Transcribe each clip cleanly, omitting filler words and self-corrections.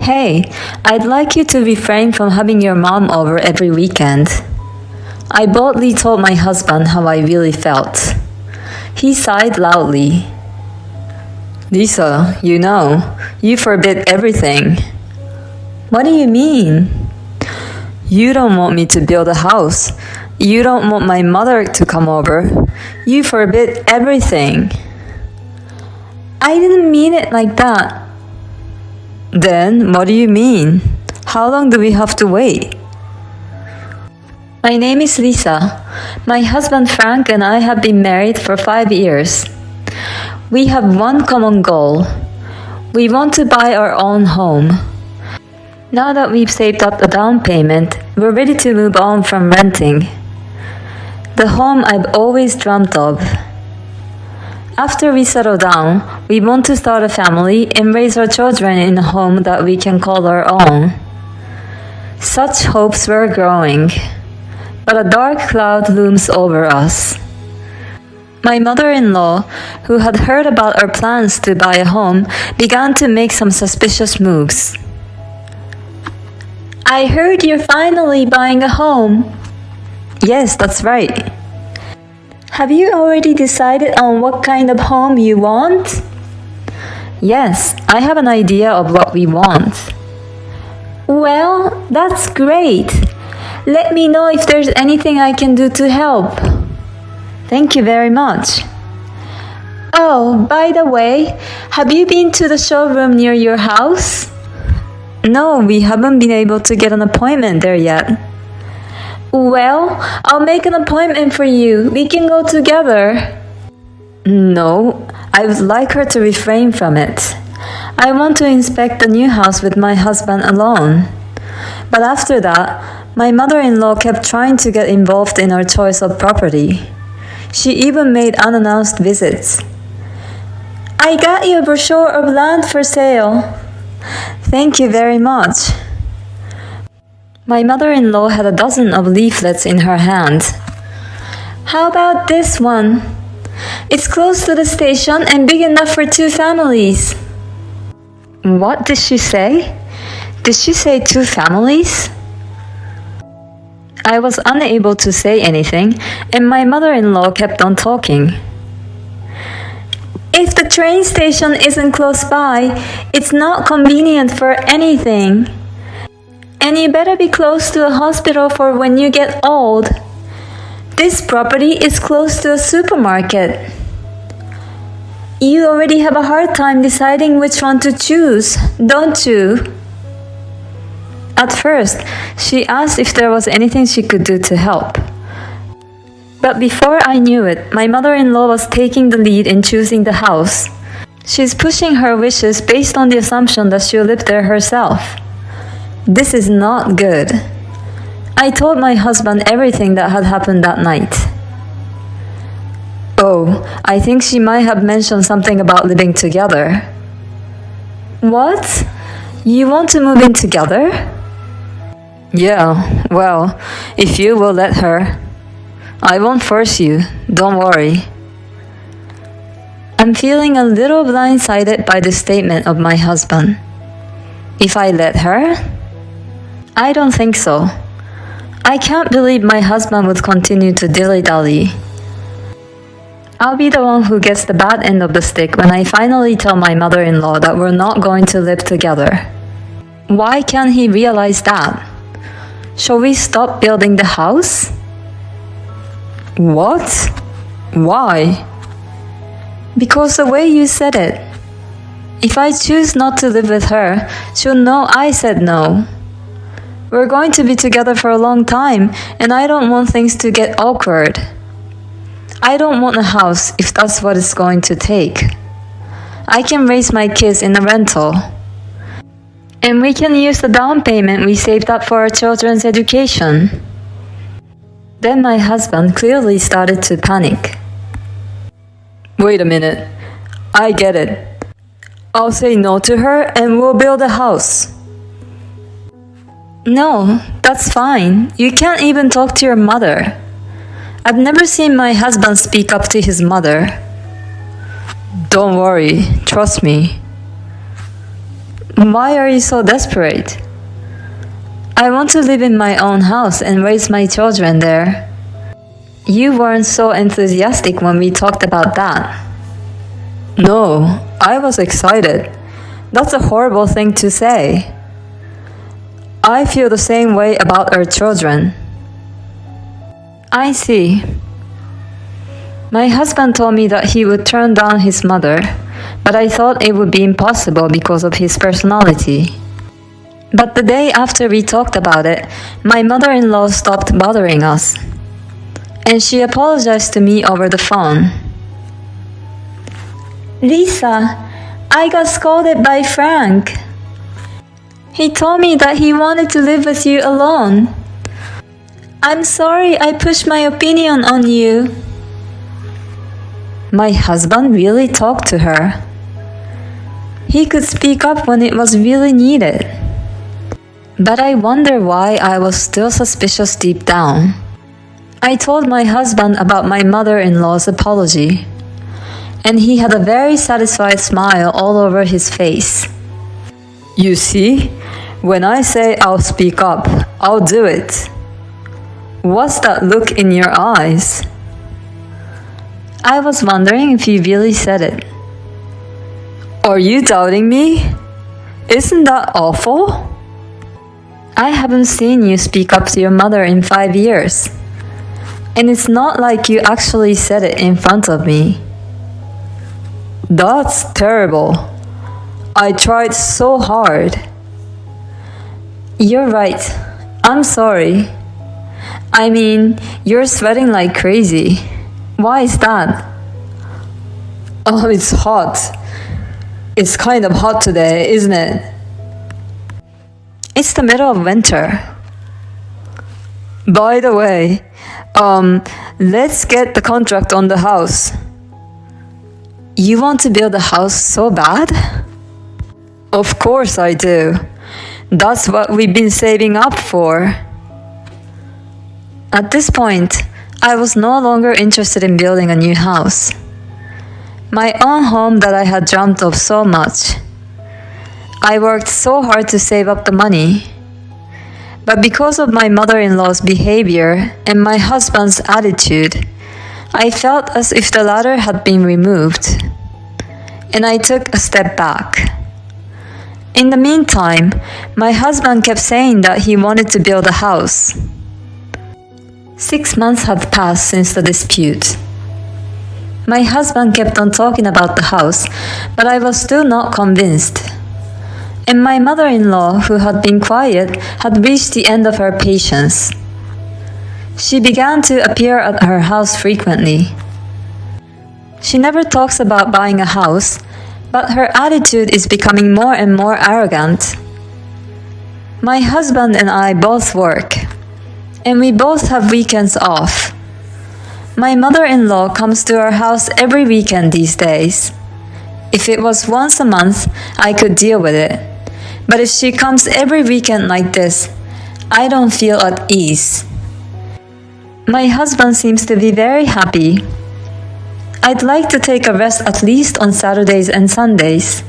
Hey, I'd like you to refrain from having your mom over every weekend. I boldly told my husband how I really felt. He sighed loudly. Lisa, you forbid everything. What do you mean? You don't want me to build a house. You don't want my mother to come over. You forbid everything. I didn't mean it like that. Then, what do you mean? How long do we have to wait? My name is Lisa. My husband Frank and I have been married for 5 years. We have one common goal. We want to buy our own home. Now that we've saved up the down payment, we're ready to move on from renting. The home I've always dreamt of. After we settle down, we want to start a family and raise our children in a home that we can call our own. Such hopes were growing, but a dark cloud looms over us. My mother-in-law, who had heard about our plans to buy a home, began to make some suspicious moves. I heard you're finally buying a home. Yes, that's right. Have you already decided on what kind of home you want? Yes, I have an idea of what we want. Well, that's great. Let me know if there's anything I can do to help. Thank you very much. Oh, by the way, have you been to the showroom near your house? No, we haven't been able to get an appointment there yet. Well, I'll make an appointment for you. We can go together. No, I would like her to refrain from it. I want to inspect the new house with my husband alone. But after that, my mother-in-law kept trying to get involved in our choice of property. She even made unannounced visits. I got you a brochure of land for sale. Thank you very much. My mother-in-law had a dozen of leaflets in her hand. How about this one? It's close to the station and big enough for 2 families. What did she say? Did she say 2 families? I was unable to say anything, and my mother-in-law kept on talking. If the train station isn't close by, it's not convenient for anything. And you better be close to a hospital for when you get old. This property is close to a supermarket. You already have a hard time deciding which one to choose, don't you? At first, she asked if there was anything she could do to help. But before I knew it, my mother-in-law was taking the lead in choosing the house. She's pushing her wishes based on the assumption that she'll live there herself. This is not good. I told my husband everything that had happened that night. Oh, I think she might have mentioned something about living together. What? You want to move in together? Yeah, well, if you will let her. I won't force you, don't worry. I'm feeling a little blindsided by the statement of my husband. If I let her? I don't think so. I can't believe my husband would continue to dilly-dally. I'll be the one who gets the bad end of the stick when I finally tell my mother-in-law that we're not going to live together. Why can't he realize that? Shall we stop building the house? What? Why? Because the way you said it. If I choose not to live with her, she'll know I said no. We're going to be together for a long time, and I don't want things to get awkward. I don't want a house if that's what it's going to take. I can raise my kids in a rental. And we can use the down payment we saved up for our children's education. Then my husband clearly started to panic. Wait a minute. I get it. I'll say no to her and we'll build a house. No, that's fine. You can't even talk to your mother. I've never seen my husband speak up to his mother. Don't worry, trust me. Why are you so desperate? I want to live in my own house and raise my children there. You weren't so enthusiastic when we talked about that. No, I was excited. That's a horrible thing to say. I feel the same way about our children. I see. My husband told me that he would turn down his mother, but I thought it would be impossible because of his personality. But the day after we talked about it, my mother-in-law stopped bothering us. And she apologized to me over the phone. Lisa, I got scolded by Frank. He told me that he wanted to live with you alone. I'm sorry I pushed my opinion on you. My husband really talked to her. He could speak up when it was really needed. But I wonder why I was still suspicious deep down. I told my husband about my mother-in-law's apology, and he had a very satisfied smile all over his face. You see, when I say I'll speak up, I'll do it. What's that look in your eyes? I was wondering if you really said it. Are you doubting me? Isn't that awful? I haven't seen you speak up to your mother in 5 years. And it's not like you actually said it in front of me. That's terrible. I tried so hard. You're right. I'm sorry. I mean, you're sweating like crazy. Why is that? Oh, it's hot. It's kind of hot today, isn't it? It's the middle of winter. By the way, let's get the contract on the house. You want to build a house so bad? Of course I do. That's what we've been saving up for. At this point, I was no longer interested in building a new house. My own home that I had dreamt of so much. I worked so hard to save up the money. But because of my mother-in-law's behavior and my husband's attitude, I felt as if the ladder had been removed. And I took a step back. In the meantime, my husband kept saying that he wanted to build a house. 6 months had passed since the dispute. My husband kept on talking about the house, but I was still not convinced. And my mother-in-law, who had been quiet, had reached the end of her patience. She began to appear at her house frequently. She never talks about buying a house, but her attitude is becoming more and more arrogant. My husband and I both work, and we both have weekends off. My mother-in-law comes to our house every weekend these days. If it was once a month, I could deal with it. But if she comes every weekend like this, I don't feel at ease. My husband seems to be very happy. I'd like to take a rest at least on Saturdays and Sundays.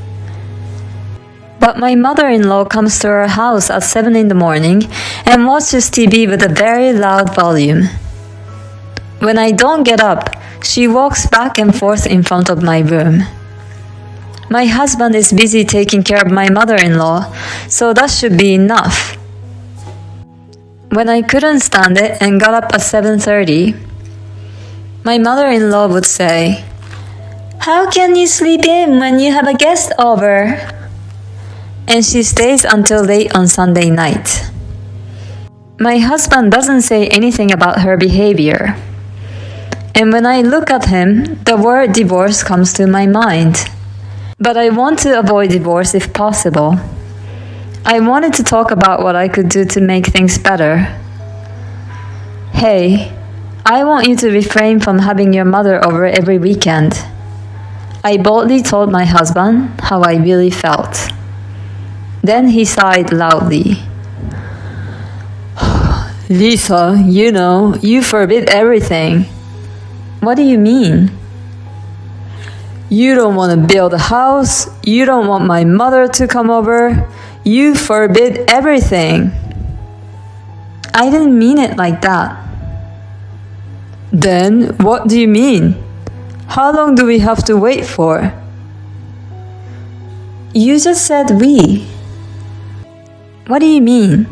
But my mother-in-law comes to our house at 7 in the morning and watches TV with a very loud volume. When I don't get up, she walks back and forth in front of my room. My husband is busy taking care of my mother-in-law, so that should be enough. When I couldn't stand it and got up at 7:30, my mother-in-law would say, "How can you sleep in when you have a guest over?" And she stays until late on Sunday night. My husband doesn't say anything about her behavior. And when I look at him, the word divorce comes to my mind. But I want to avoid divorce if possible. I wanted to talk about what I could do to make things better. Hey, I want you to refrain from having your mother over every weekend. I boldly told my husband how I really felt. Then he sighed loudly. Lisa, you forbid everything. What do you mean? You don't want to build a house. You don't want my mother to come over. You forbid everything. I didn't mean it like that. Then what do you mean? How long do we have to wait for? You just said we. What do you mean?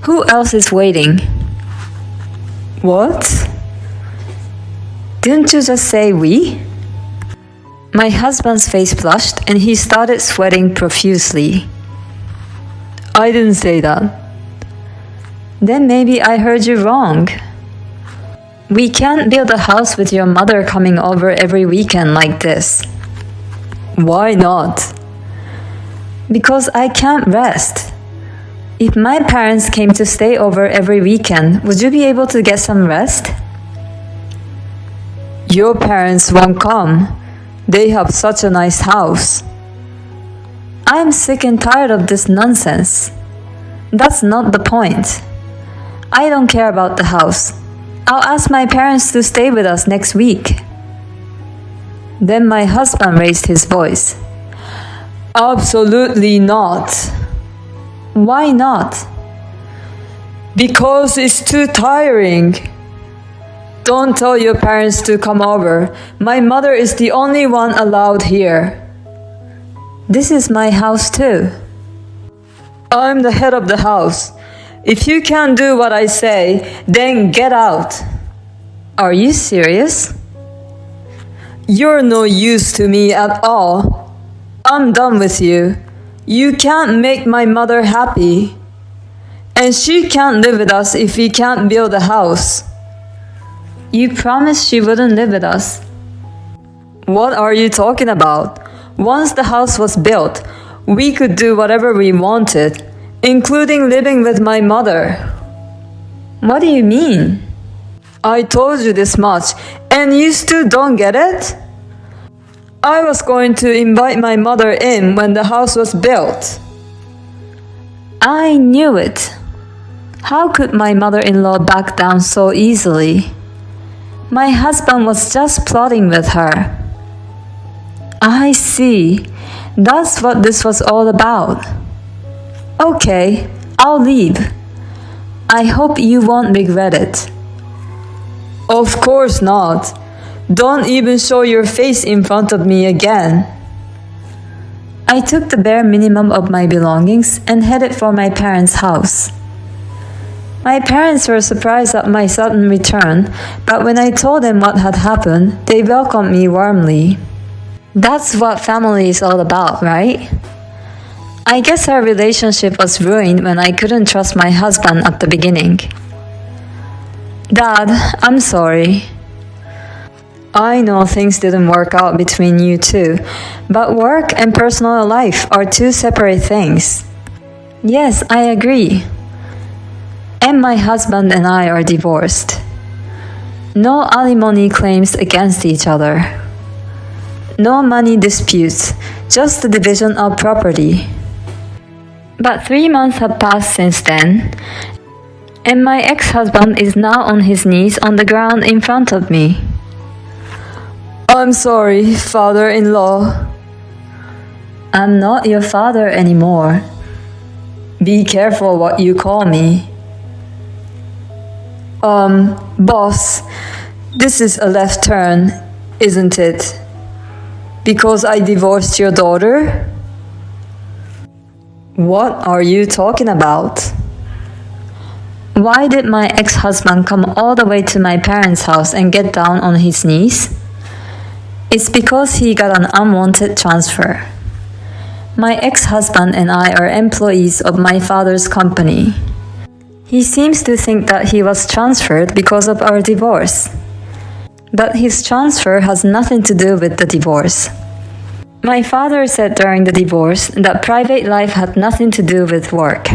Who else is waiting? What? Didn't you just say we? My husband's face flushed and he started sweating profusely. I didn't say that. Then maybe I heard you wrong. We can't build a house with your mother coming over every weekend like this. Why not? Because I can't rest. If my parents came to stay over every weekend, would you be able to get some rest? Your parents won't come. They have such a nice house. I'm sick and tired of this nonsense. That's not the point. I don't care about the house. I'll ask my parents to stay with us next week. Then my husband raised his voice. Absolutely not. Why not? Because it's too tiring. Don't tell your parents to come over. My mother is the only one allowed here. This is my house too. I'm the head of the house. If you can't do what I say, then get out. Are you serious? You're no use to me at all. I'm done with you. You can't make my mother happy. And she can't live with us if we can't build a house. You promised she wouldn't live with us. What are you talking about? Once the house was built, we could do whatever we wanted, including living with my mother. What do you mean? I told you this much, and you still don't get it? I was going to invite my mother in when the house was built. I knew it. How could my mother-in-law back down so easily? My husband was just plotting with her. I see. That's what this was all about. Okay, I'll leave. I hope you won't regret it. Of course not. Don't even show your face in front of me again. I took the bare minimum of my belongings and headed for my parents' house. My parents were surprised at my sudden return, but when I told them what had happened, they welcomed me warmly. That's what family is all about, right? I guess our relationship was ruined when I couldn't trust my husband at the beginning. Dad, I'm sorry. I know things didn't work out between you two, but work and personal life are two separate things. Yes, I agree. And my husband and I are divorced. No alimony claims against each other. No money disputes, just the division of property. But 3 months have passed since then, and my ex-husband is now on his knees on the ground in front of me. I'm sorry, father-in-law. I'm not your father anymore. Be careful what you call me. Boss, this is a left turn, isn't it? Because I divorced your daughter? What are you talking about? Why did my ex-husband come all the way to my parents' house and get down on his knees? It's because he got an unwanted transfer. My ex-husband and I are employees of my father's company. He seems to think that he was transferred because of our divorce. But his transfer has nothing to do with the divorce. My father said during the divorce that private life had nothing to do with work.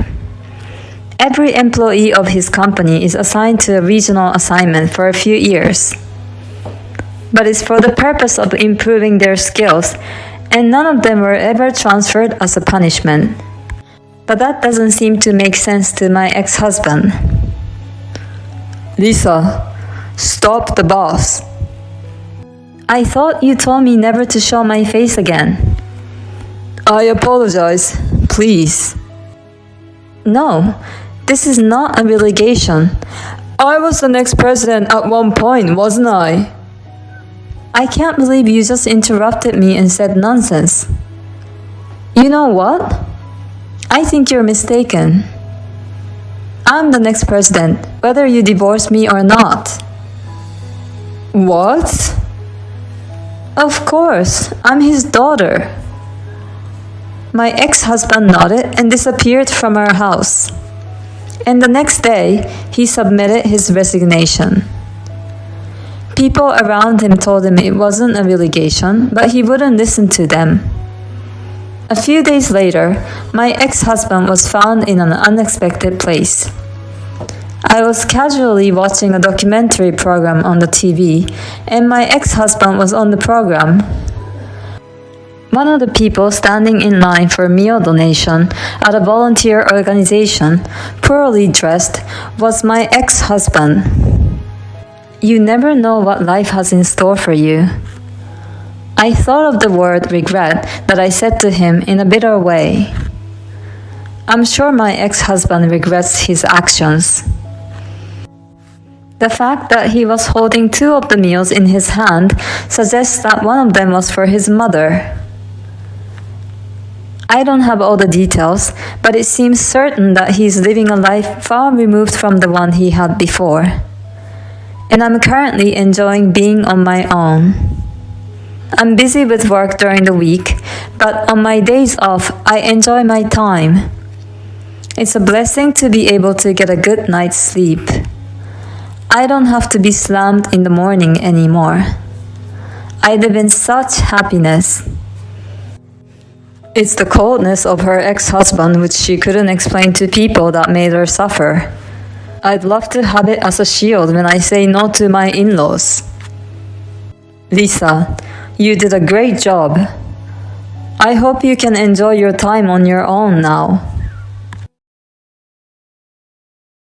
Every employee of his company is assigned to a regional assignment for a few years. But it's for the purpose of improving their skills, and none of them were ever transferred as a punishment. But that doesn't seem to make sense to my ex-husband. Lisa, stop the boss. I thought you told me never to show my face again. I apologize. Please. No, this is not a relegation. I was the next president at one point, wasn't I? I can't believe you just interrupted me and said nonsense. You know what? I think you're mistaken. I'm the next president, whether you divorce me or not. What? Of course, I'm his daughter. My ex-husband nodded and disappeared from our house. And the next day, he submitted his resignation. People around him told him it wasn't a relegation, but he wouldn't listen to them. A few days later, my ex-husband was found in an unexpected place. I was casually watching a documentary program on the TV, and my ex-husband was on the program. One of the people standing in line for meal donation at a volunteer organization, poorly dressed, was my ex-husband. You never know what life has in store for you. I thought of the word regret that I said to him in a bitter way. I'm sure my ex-husband regrets his actions. The fact that he was holding two of the meals in his hand suggests that one of them was for his mother. I don't have all the details, but it seems certain that he's living a life far removed from the one he had before. And I'm currently enjoying being on my own. I'm busy with work during the week, but on my days off, I enjoy my time. It's a blessing to be able to get a good night's sleep. I don't have to be slammed in the morning anymore. I live in such happiness. It's the coldness of her ex-husband which she couldn't explain to people that made her suffer. I'd love to have it as a shield when I say no to my in-laws. Lisa, you did a great job. I hope you can enjoy your time on your own now.